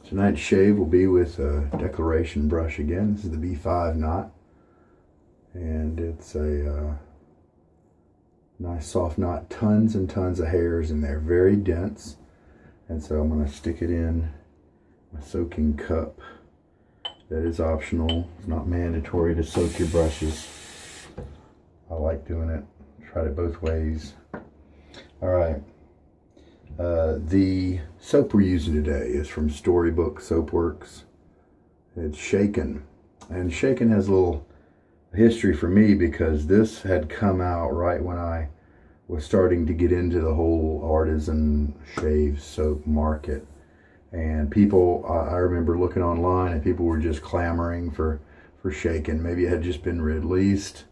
Tonight's shave will be with a declaration brush again. This is the B5 knot, and it's a nice soft knot, tons and tons of hairs in there, very dense. And so I'm going to stick it in my soaking cup. That is optional. It's not mandatory to soak your brushes. I like doing it. Tried it both ways. All right. The soap we're using today is from Storybook Soapworks. It's Shaken. And Shaken has a little history for me because this had come out right when I was starting to get into the whole artisan shave soap market. And people, I remember looking online and people were just clamoring for Shaken. Maybe it had just been released.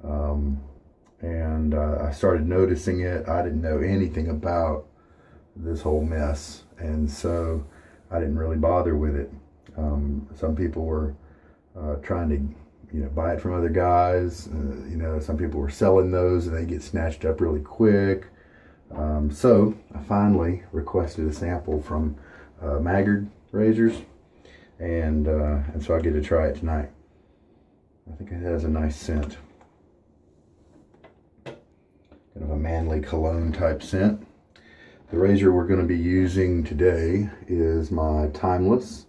And I started noticing it. I didn't know anything about this whole mess, and so I didn't really bother with it. Some people were trying to, buy it from other guys. Some people were selling those, and they get snatched up really quick. So I finally requested a sample from Maggard Razors, and so I get to try it tonight. I think it has a nice scent, kind of a manly cologne type scent. The razor we're going to be using today is my Timeless.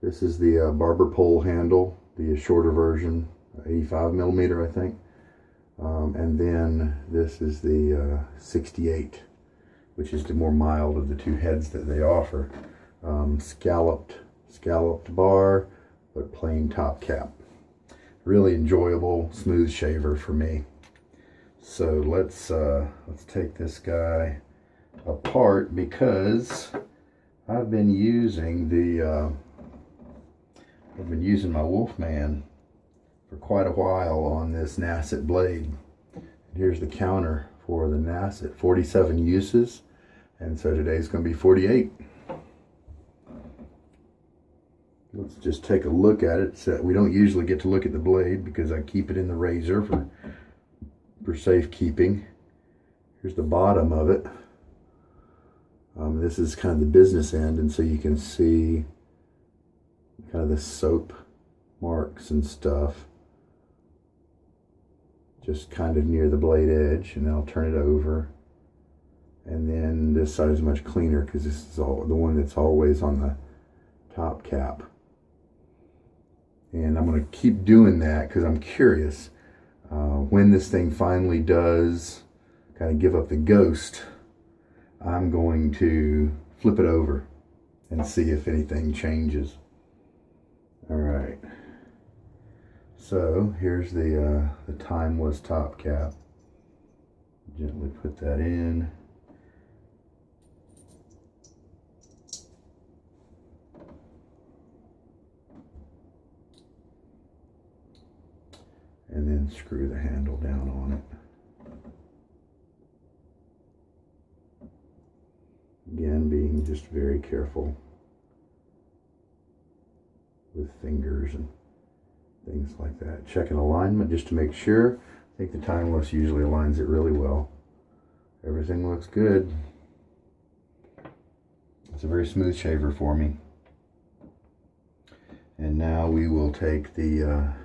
This is the barber pole handle, the shorter version, 85 millimeter, I think. And then this is the 68, which is the more mild of the two heads that they offer. Scalloped bar, but plain top cap. Really enjoyable, smooth shaver for me. So let's take this guy apart because I've been using my Wolfman for quite a while on this Nacet blade. Here's the counter for the Nacet, 47 uses, and so today's going to be 48. Let's just take a look at it. So we don't usually get to look at the blade because I keep it in the razor for safekeeping. Here's the bottom of it. This is kind of the business end, and so you can see kind of the soap marks and stuff just kind of near the blade edge, and then I'll turn it over. And then this side is much cleaner because this is the one that's always on the top cap. And I'm going to keep doing that because I'm curious when this thing finally does kind of give up the ghost. I'm going to flip it over and see if anything changes. All right. So here's the Timeless top cap. Gently put that in. And then screw the handle down on it. Again, being just very careful with fingers and things like that. Checking alignment just to make sure. I think the Timeless usually aligns it really well. Everything looks good. It's a very smooth shaver for me. And now we will take the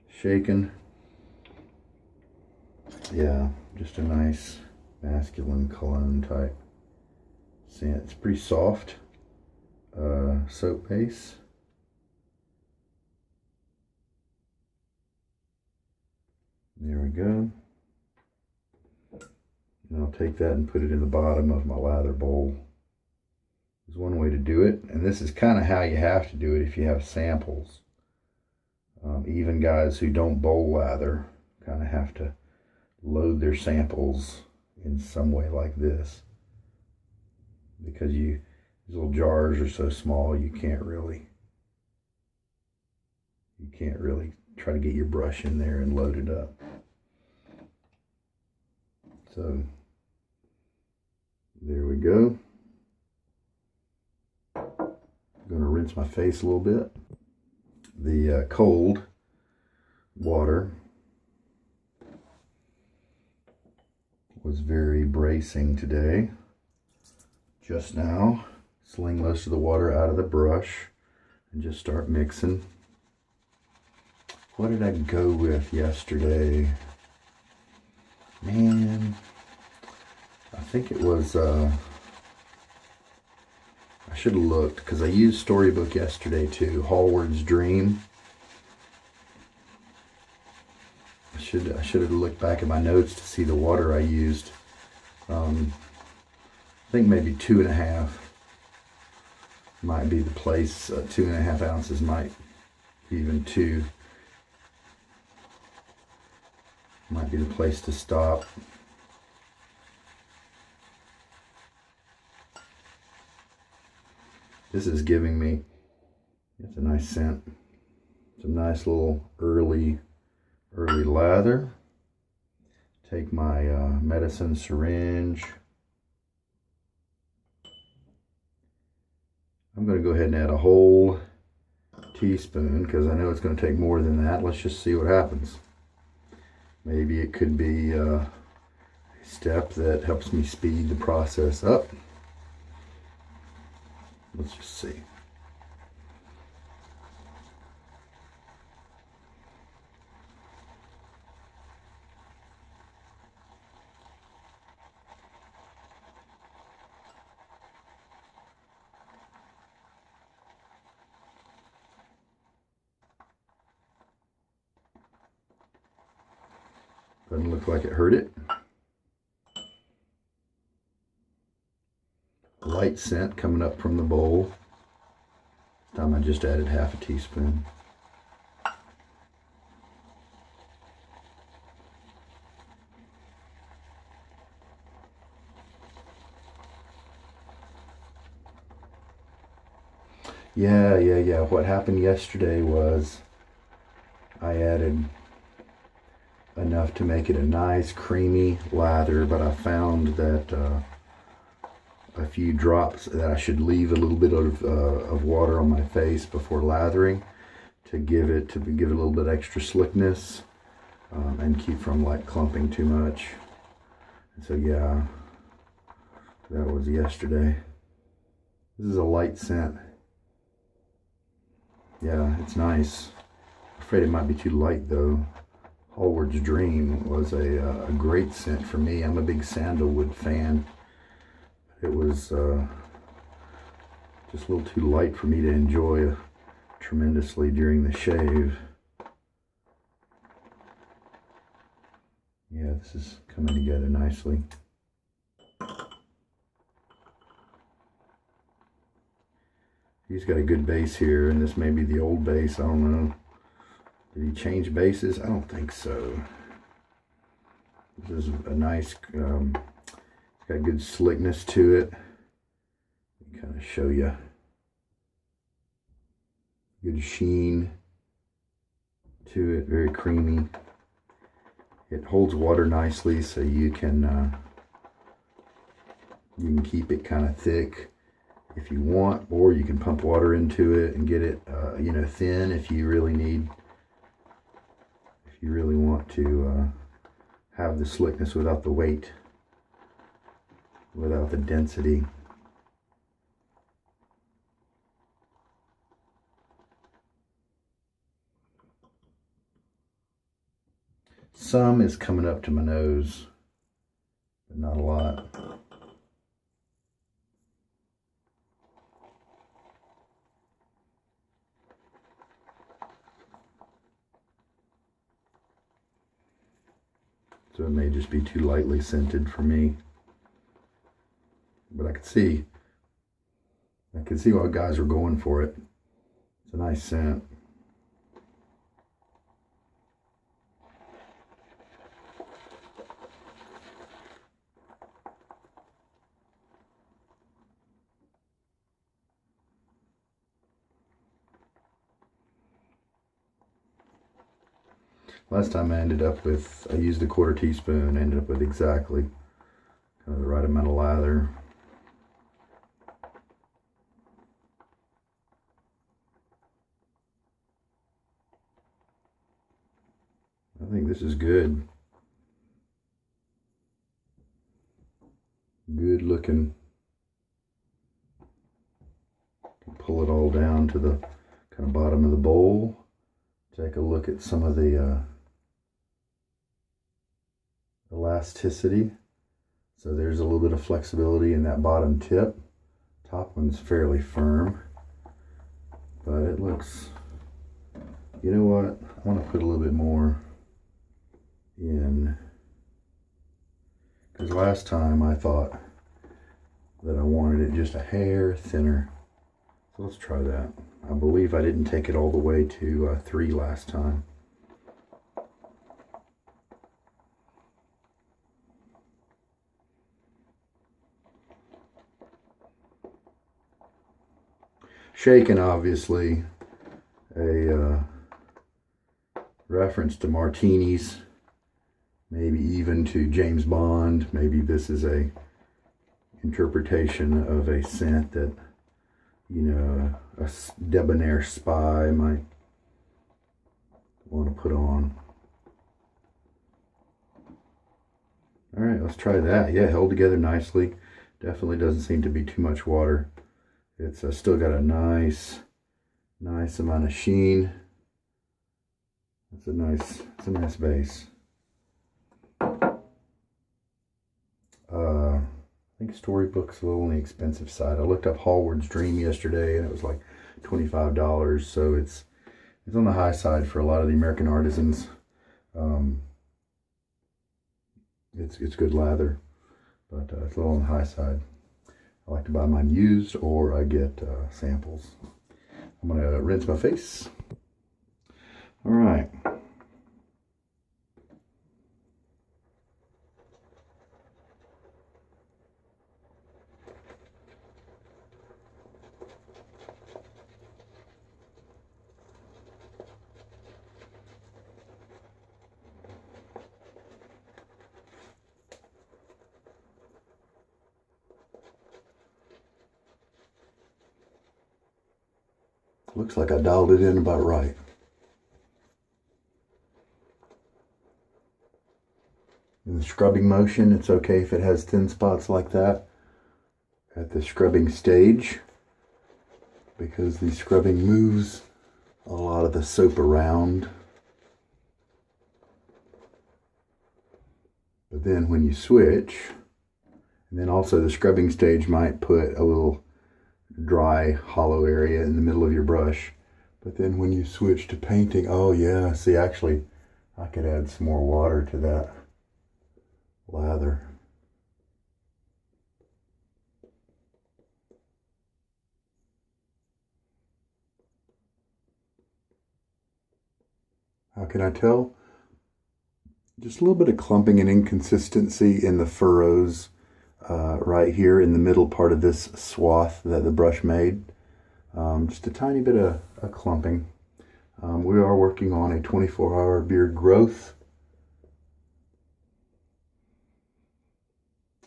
Shaken. Yeah, just a nice masculine cologne type scent. It's pretty soft soap base. There we go. And I'll take that and put it in the bottom of my lather bowl. There's one way to do it, and this is kind of how you have to do it if you have samples. Even guys who don't bowl lather kind of have to load their samples in some way like this, because these little jars are so small you can't really try to get your brush in there and load it up. So there we go. I'm going to rinse my face a little bit. The cold water was very bracing today. Just now, Sling most of the water out of the brush and just start mixing. What did I go with yesterday? Man, I think it was, I should have looked because I used Storybook yesterday too. Hallward's Dream. I should have looked back at my notes to see the water I used. I think maybe 2.5 might be the place. 2.5 ounces might even 2 might be the place to stop. This is giving me, it's a nice scent. It's a nice little early lather. Take my medicine syringe. I'm going to go ahead and add a whole teaspoon because I know it's going to take more than that. Let's just see what happens. Maybe it could be a step that helps me speed the process up. Let's just see. Doesn't look like it hurt it. Light scent coming up from the bowl. This time I just added half a teaspoon. Yeah. What happened yesterday was I added enough to make it a nice creamy lather, but I found that a few drops that I should leave a little bit of water on my face before lathering to give it a little bit extra slickness and keep from like clumping too much. And so yeah, that was yesterday. This is a light scent. Yeah, it's nice. I'm afraid it might be too light though. Hallward's Dream was a great scent for me. I'm a big sandalwood fan. It was just a little too light for me to enjoy tremendously during the shave. Yeah, this is coming together nicely. He's got a good base here, and this may be the old base. I don't know. Did he change bases? I don't think so. This is a nice, it's got good slickness to it. Let me kind of show you. Good sheen to it, very creamy. It holds water nicely, so you can keep it kind of thick if you want, or you can pump water into it and get it, thin if you really need. If you really want to have the slickness without the weight, without the density. Some is coming up to my nose, but not a lot. So it may just be too lightly scented for me. But I can see why guys are going for it. It's a nice scent. Last time I used a 1/4 teaspoon, ended up with exactly kind of the right amount of lather. I think this is good. Good looking. pull it all down to the kind of bottom of the bowl. Take a look at some of the elasticity. So there's a little bit of flexibility in that bottom tip. Top one's fairly firm, but it looks, you know what, I want to put a little bit more in, because last time I thought that I wanted it just a hair thinner. So let's try that. I believe I didn't take it all the way to 3 last time. Shaken, obviously, a reference to martinis, maybe even to James Bond. Maybe this is a interpretation of a scent that, you know, a debonair spy might want to put on. All right, let's try that. Yeah, held together nicely. Definitely doesn't seem to be too much water. It's still got a nice amount of sheen. It's a nice base. I think Storybook's a little on the expensive side. I looked up Hallward's Dream yesterday, and it was like $25. So it's on the high side for a lot of the American artisans. It's good lather, but it's a little on the high side. I like to buy mine used, or I get samples. I'm going to rinse my face. All right. Looks like I dialed it in about right. In the scrubbing motion, it's okay if it has thin spots like that at the scrubbing stage, because the scrubbing moves a lot of the soap around. But then when you switch, and then also the scrubbing stage might put a little dry hollow area in the middle of your brush, but then when you switch to painting, oh yeah, see, actually I could add some more water to that lather. How can I tell? Just a little bit of clumping and inconsistency in the furrows right here in the middle part of this swath that the brush made. Just a tiny bit of clumping. We are working on a 24-hour beard growth.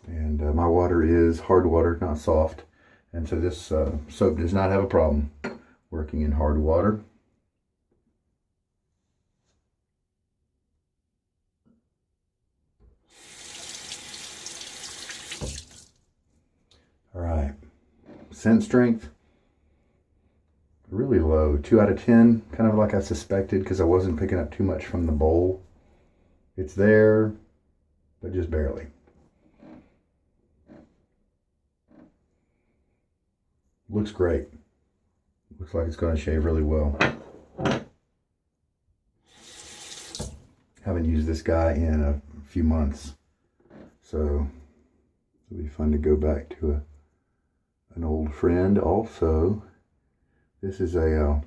And my water is hard water, not soft. And so this soap does not have a problem working in hard water. All right, scent strength, really low, 2 out of 10, kind of like I suspected, because I wasn't picking up too much from the bowl. It's there, but just barely. Looks great. Looks like it's going to shave really well. Haven't used this guy in a few months, so it'll be fun to go back to an old friend. Also, this is a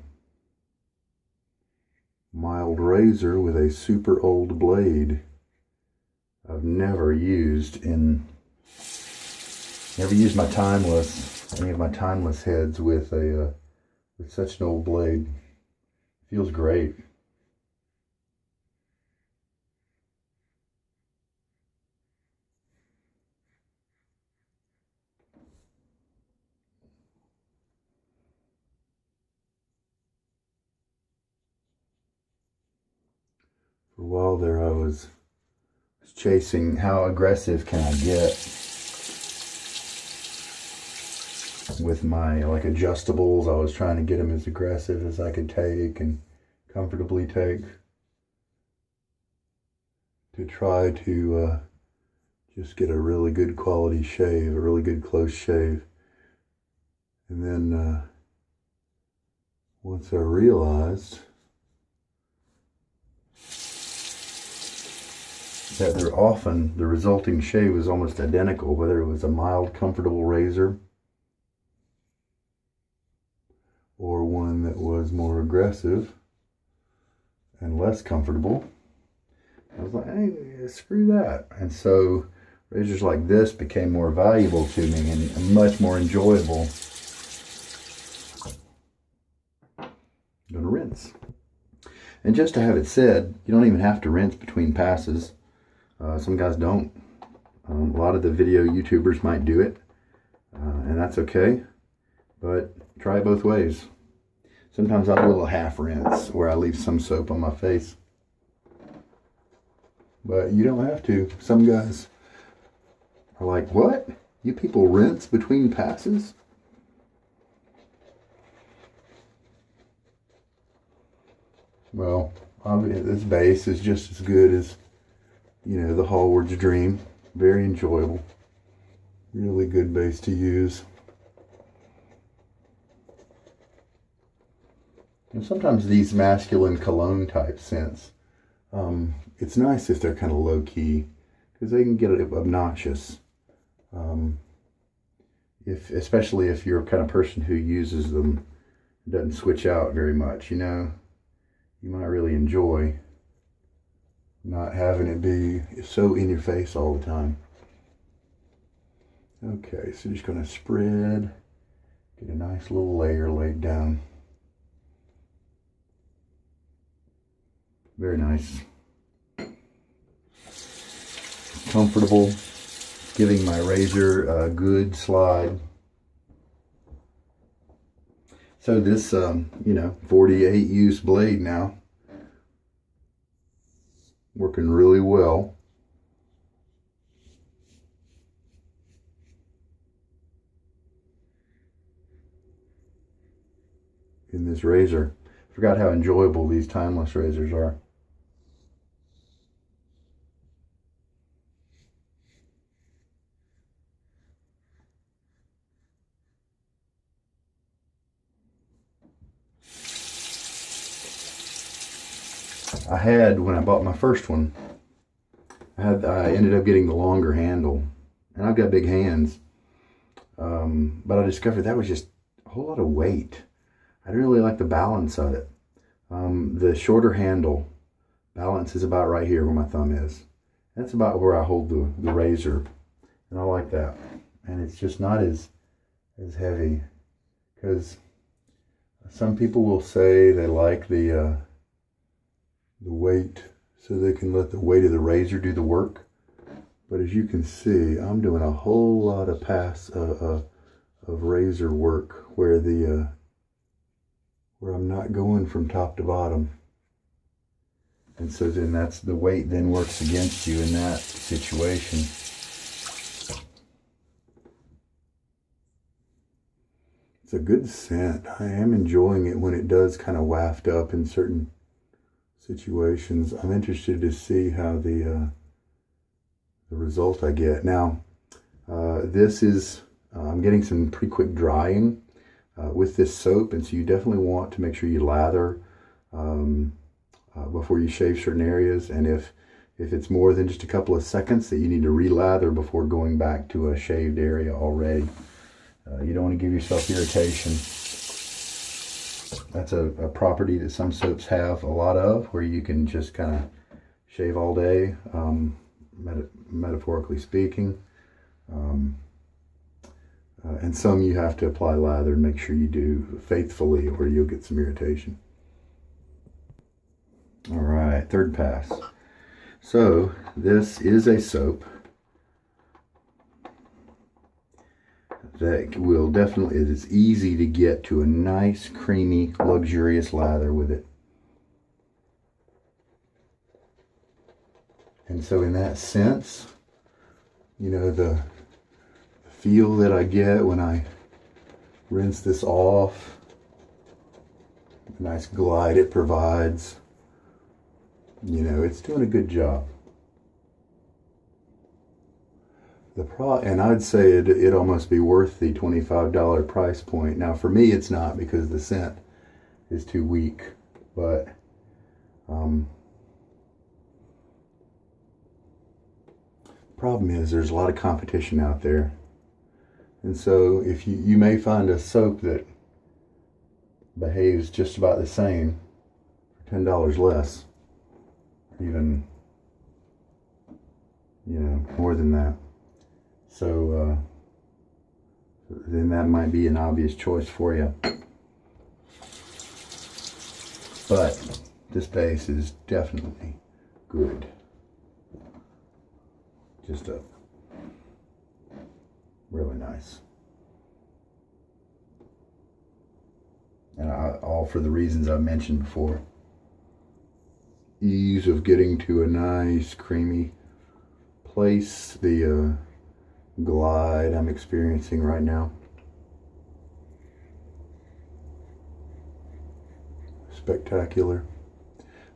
mild razor with a super old blade. I've never used my timeless, any of my timeless heads with such an old blade. Feels great. For a while there, I was chasing how aggressive can I get. with my like adjustables. I was trying to get them as aggressive as I could take and comfortably take, to try to just get a really good quality shave, a really good close shave. And then once I realized that the resulting shave was almost identical, whether it was a mild, comfortable razor or one that was more aggressive and less comfortable. I was like, hey, screw that. And so razors like this became more valuable to me and much more enjoyable. I'm gonna rinse. And just to have it said, you don't even have to rinse between passes. Some guys don't. A lot of the video YouTubers might do it, and that's okay, but try it both ways. Sometimes I'll do a little half rinse where I leave some soap on my face, but you don't have to. Some guys are like, what? You people rinse between passes? Well, this base is just as good as, you know, the Hallward's Dream. Very enjoyable. Really good base to use. And sometimes these masculine cologne type scents, it's nice if they're kind of low key, because they can get obnoxious. Especially if you're a kind of person who uses them, doesn't switch out very much, you know, you might really enjoy not having it be so in your face all the time. Okay, so just going to spread, get a nice little layer laid down. Very nice. Comfortable, giving my razor a good slide. So this, 48 use blade now, working really well. In this razor. Forgot how enjoyable these timeless razors are. I had, when I bought my first one, I ended up getting the longer handle, and I've got big hands, but I discovered that was just a whole lot of weight. I didn't really like the balance of it. The shorter handle balance is about right here where my thumb is. That's about where I hold the razor, and I like that. And it's just not as heavy, because some people will say they like the weight so they can let the weight of the razor do the work. But as you can see, I'm doing a whole lot of of razor work where where I'm not going from top to bottom. And so then that's the weight then works against you in that situation. It's a good scent. I am enjoying it when it does kind of waft up in certain situations. I'm interested to see how the result I get. Now, this is, I'm getting some pretty quick drying with this soap, and so you definitely want to make sure you lather before you shave certain areas, and if it's more than just a couple of seconds, that you need to re-lather before going back to a shaved area already. You don't want to give yourself irritation. That's a property that some soaps have a lot of, where you can just kind of shave all day, metaphorically speaking. And some you have to apply lather and make sure you do faithfully, or you'll get some irritation. All right, third pass. So this is a soap that will definitely, it is easy to get to a nice, creamy, luxurious lather with it. And so in that sense, you know, the feel that I get when I rinse this off. The nice glide it provides. You know, it's doing a good job. And I'd say it'd almost be worth the $25 price point. Now for me it's not, because the scent is too weak, but problem is there's a lot of competition out there. And so if you may find a soap that behaves just about the same for $10 less, even, you know, more than that. So then that might be an obvious choice for you. But this base is definitely good. Just really nice. And all for the reasons I mentioned before. Ease of getting to a nice creamy place. The glide I'm experiencing right now. Spectacular.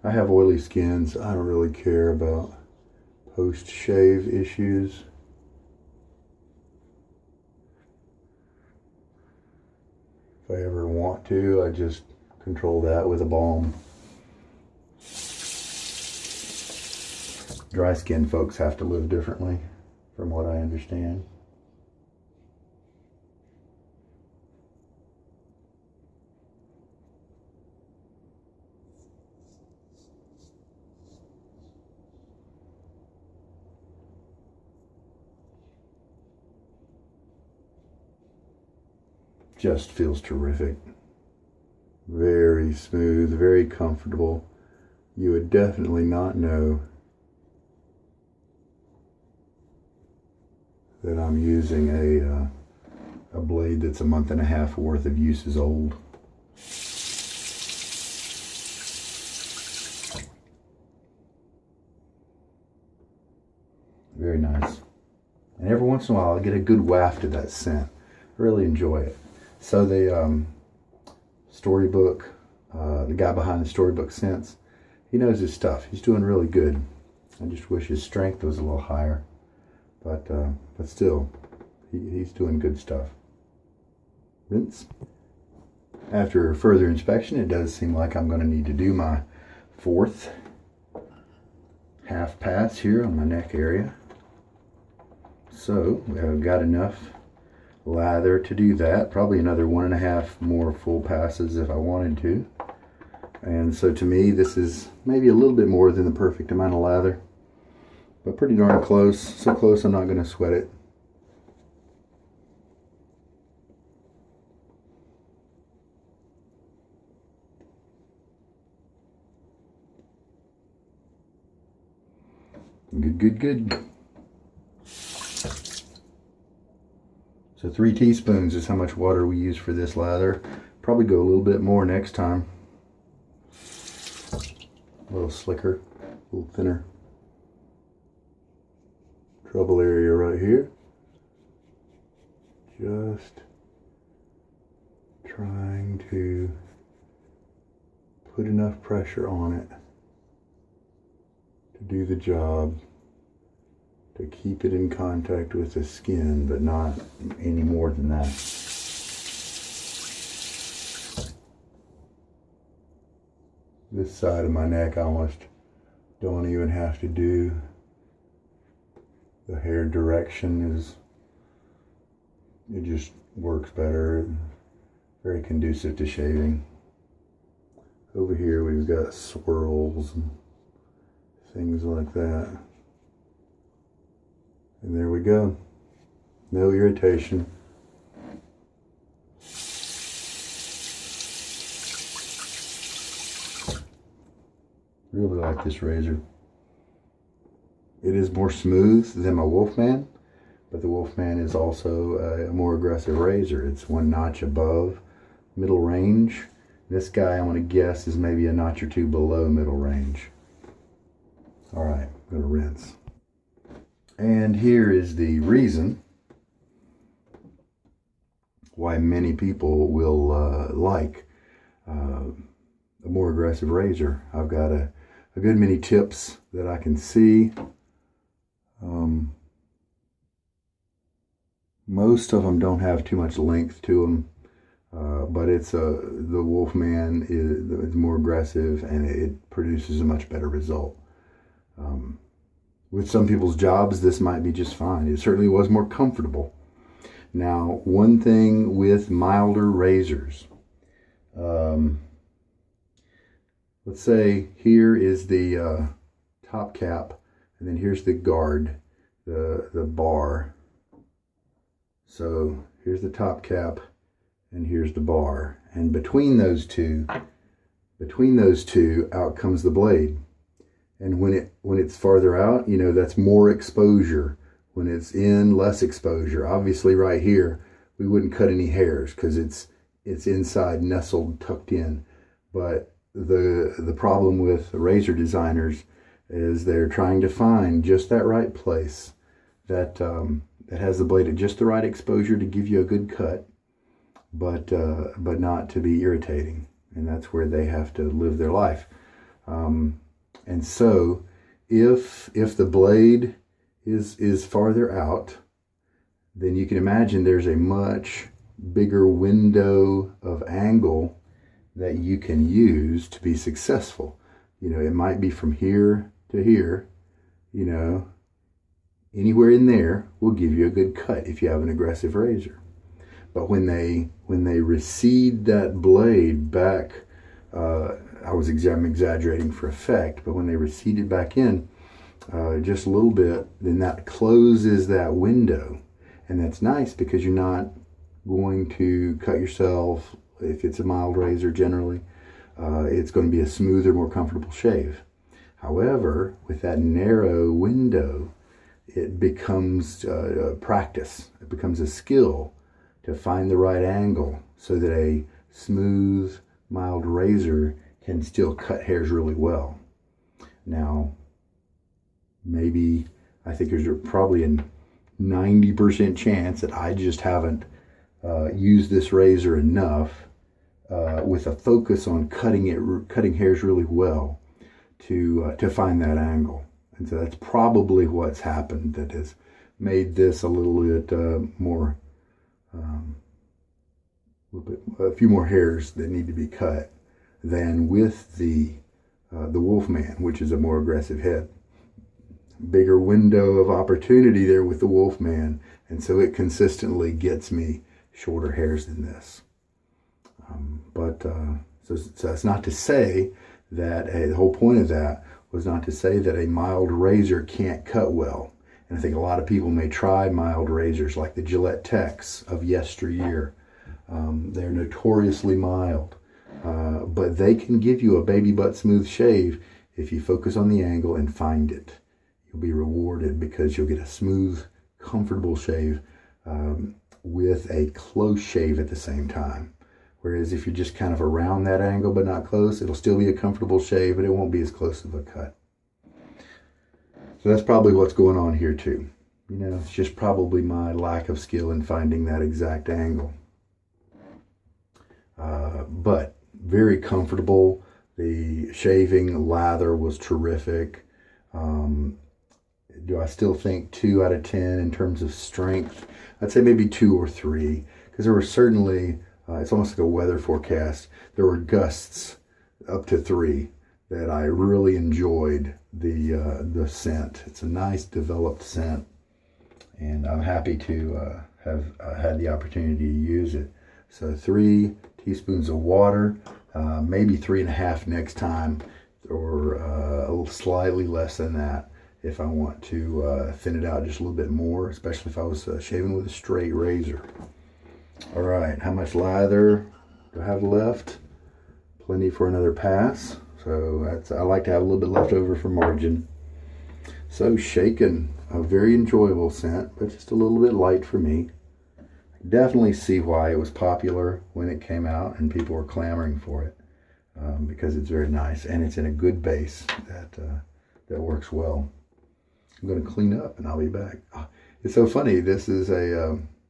I have oily skins. I don't really care about post-shave issues. If I ever want to, I just control that with a balm. Dry skin folks have to live differently, from what I understand. Just feels terrific. Very smooth, very comfortable. You would definitely not know that I'm using a blade that's a month and a half worth of uses old. Very nice. And every once in a while I get a good waft of that scent. I really enjoy it. So the Storybook, the guy behind the Storybook scents, he knows his stuff. He's doing really good. I just wish his strength was a little higher. But still, he's doing good stuff. Rinse. After further inspection, it does seem like I'm going to need to do my fourth half pass here on my neck area. So I've got enough lather to do that. Probably another 1.5 more full passes if I wanted to. And so to me, this is maybe a little bit more than the perfect amount of lather, but pretty darn close. So close I'm not going to sweat it. Good. So 3 teaspoons is how much water we use for this lather. Probably go a little bit more next time. A little slicker, a little thinner. Trouble area right here. Just trying to put enough pressure on it to do the job, to keep it in contact with the skin, but not any more than that. This side of my neck I almost don't even have to do. The hair direction it just works better. Very conducive to shaving. Over here we've got swirls and things like that. And there we go. No irritation. Really like this razor. It is more smooth than my Wolfman, but the Wolfman is also a more aggressive razor. It's 1 notch above middle range. This guy, I'm going to guess, is maybe a notch or 2 below middle range. Alright, I'm going to rinse. And here is the reason why many people will like a more aggressive razor. I've got a good many tips that I can see. Most of them don't have too much length to them, but it's the Wolfman is more aggressive, and it produces a much better result. With some people's jobs, this might be just fine. It certainly was more comfortable. Now, one thing with milder razors, let's say here is the top cap, and then here's the guard, the bar. So here's the top cap, and here's the bar, and between those two, out comes the blade. And when it's farther out, you know, that's more exposure. When it's in, less exposure. Obviously, right here, we wouldn't cut any hairs because it's inside, nestled, tucked in. But the problem with the razor designers is they're trying to find just that right place that has the blade at just the right exposure to give you a good cut, but not to be irritating. And that's where they have to live their life. And so, if the blade is farther out, then you can imagine there's a much bigger window of angle that you can use to be successful. You know, it might be from here to here, you know, anywhere in there will give you a good cut if you have an aggressive razor. But when they recede that blade back, I'm exaggerating for effect, but when they recede it back in just a little bit, then that closes that window. And that's nice because you're not going to cut yourself. If it's a mild razor, generally, it's going to be a smoother, more comfortable shave. However, with that narrow window, it becomes practice. It becomes a skill to find the right angle so that a smooth, mild razor can still cut hairs really well. Now, maybe I think there's probably a 90% chance that I just haven't used this razor enough with a focus on cutting hairs really well to find that angle. And so that's probably what's happened that has made this a little bit more, a few more hairs that need to be cut than with the Wolfman, which is a more aggressive head. Bigger window of opportunity there with the Wolfman, and so it consistently gets me shorter hairs than this. So that's not to say that the whole point of that was not to say that a mild razor can't cut well. And I think a lot of people may try mild razors like the Gillette Techs of yesteryear. They're notoriously mild, but they can give you a baby butt smooth shave if you focus on the angle and find it. You'll be rewarded because you'll get a smooth, comfortable shave with a close shave at the same time. Whereas if you're just kind of around that angle but not close, it'll still be a comfortable shave, but it won't be as close of a cut. So that's probably what's going on here too. You know, it's just probably my lack of skill in finding that exact angle. But very comfortable. The shaving lather was terrific. Do I still think 2 out of 10 in terms of strength? I'd say maybe 2 or 3, because there were certainly, it's almost like a weather forecast. There were gusts up to 3 that I really enjoyed the scent. It's a nice developed scent, and I'm happy to have had the opportunity to use it. So 3 teaspoons of water, maybe 3.5 next time, or a little slightly less than that if I want to thin it out just a little bit more, especially if I was shaving with a straight razor. All right, how much lather do I have left? Plenty for another pass. So I like to have a little bit left over for margin. So shaken, a very enjoyable scent, but just a little bit light for me. I definitely see why it was popular when it came out and people were clamoring for it, because it's very nice and it's in a good base that works well. I'm going to clean up and I'll be back. It's so funny. This is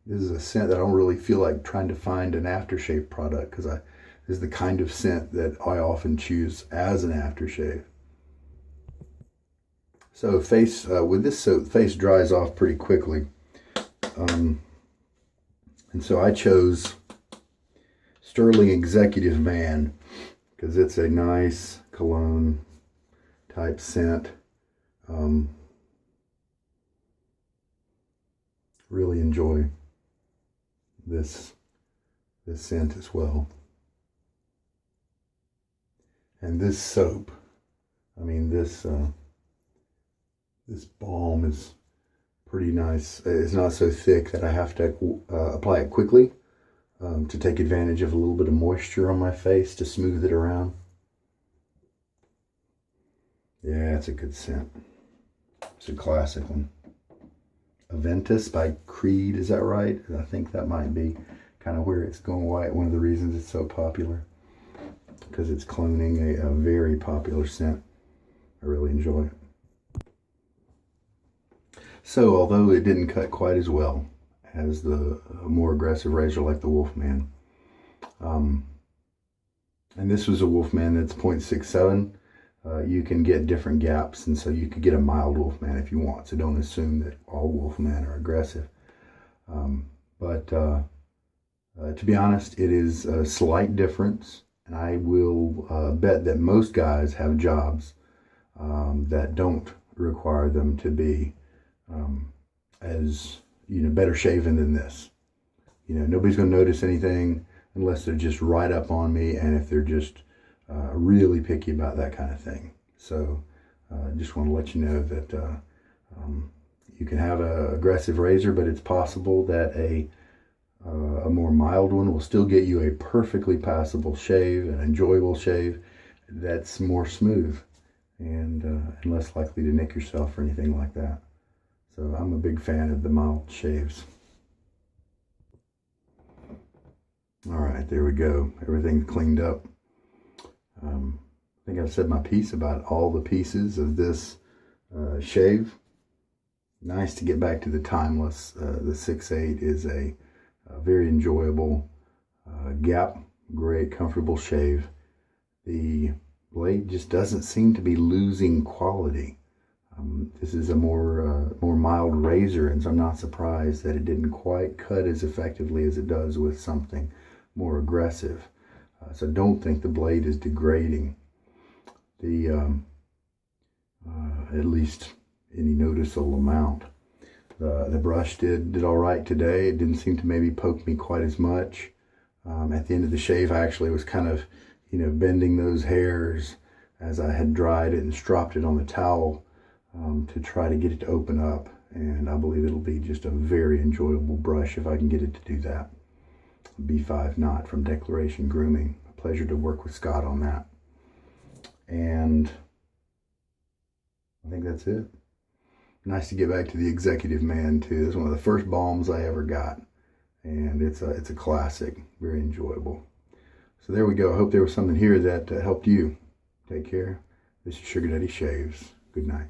This is a scent that I don't really feel like trying to find an aftershave product, because this is the kind of scent that I often choose as an aftershave. So with this soap, face dries off pretty quickly. And so I chose Stirling Executive Man because it's a nice cologne type scent. Really enjoy this scent as well. And this soap, I mean, this balm is pretty nice. It's not so thick that I have to apply it quickly to take advantage of a little bit of moisture on my face to smooth it around. Yeah, it's a good scent. It's a classic one. Aventus by Creed, is that right? I think that might be kind of where it's going white. One of the reasons it's so popular, because it's cloning a very popular scent. I really enjoy it. So although it didn't cut quite as well as the more aggressive razor like the Wolfman, and this was a Wolfman that's 0.67, you can get different gaps, and so you could get a mild Wolfman if you want. So don't assume that all Wolfman are aggressive. But to be honest, it is a slight difference, and I will bet that most guys have jobs that don't require them to be as better shaven than this. Nobody's going to notice anything unless they're just right up on me, and if they're just really picky about that kind of thing. So just want to let you know that you can have an aggressive razor, but it's possible that a more mild one will still get you a perfectly passable shave, an enjoyable shave that's more smooth and less likely to nick yourself or anything like that. So I'm a big fan of the mild shaves. All right, there we go. Everything's cleaned up. I think I've said my piece about all the pieces of this shave. Nice to get back to the timeless. The 6/8 is a very enjoyable gap, great, comfortable shave. The blade just doesn't seem to be losing quality. This is a more mild razor, and so I'm not surprised that it didn't quite cut as effectively as it does with something more aggressive. So don't think the blade is degrading. At least any noticeable amount. The brush did all right today. It didn't seem to maybe poke me quite as much. At the end of the shave, I actually was kind of, bending those hairs as I had dried it and stropped it on the towel to try to get it to open up. And I believe it'll be just a very enjoyable brush if I can get it to do that. B5 knot from Declaration Grooming. A pleasure to work with Scott on that. And I think that's it. Nice to get back to the Executive Man too. It's one of the first balms I ever got, and it's a classic. Very enjoyable. So there we go. I hope there was something here that helped you. Take care. This is Sugar Daddy Shaves. Good night.